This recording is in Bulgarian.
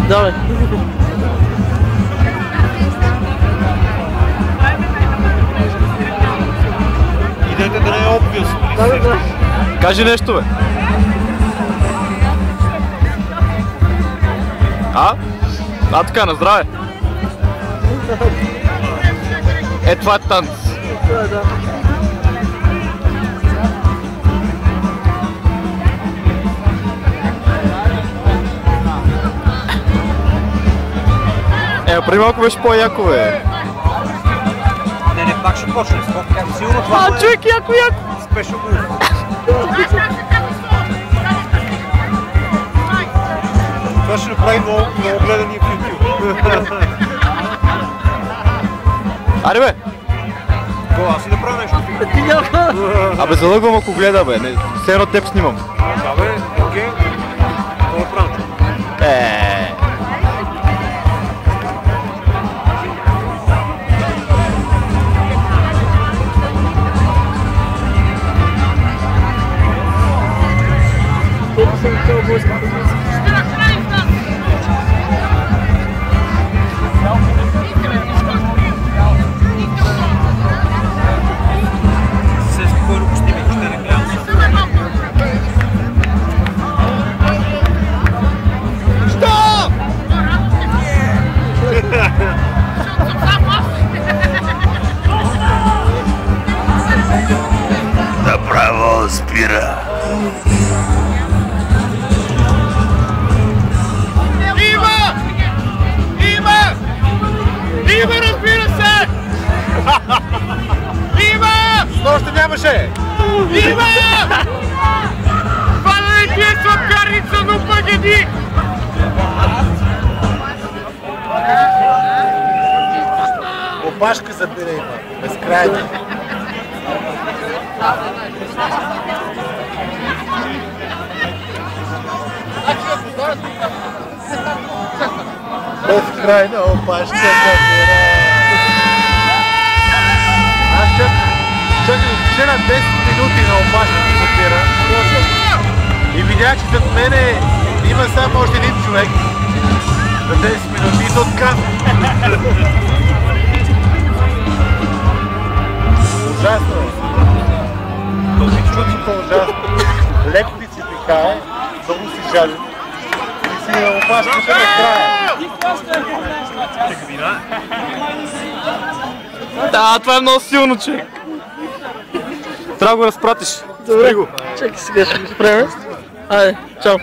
Давай. Идете да не е обвис. Кажи нещо, бе. А, така, на здраве. Това е танц. Да. Преди малко беше по-яко, бе. Не, пак ще почне. Сигурно това е... човек, яко. Спешно го. Това ще направи много гледани в YouTube. Аре, бе. Аз си да правя нещо. Ти няма. Абе, залъгвам ако гледа, бе. Все едно теб снимам. Да, бе, окей. Това правя. Направо спира. Има, разбира се! Има! Що още нямаше? Има! Това да не ти е сладкарница, но пъгеди! Опашка забира има. Безкрайно. Безкрайна опашка забира. Аз чакам че на 10 минути на опашка ми забира. И видях, че зад мене има само още един човек. За 10 минути и се отказва. Ужасно е. Чудито ужасно. Леко ти се пикае, много си жален. И си опашката на края. Да, това е много силно, човек. Трябва да го разпратиш. Добре, чакай сега ще го спреме. Айде, чао.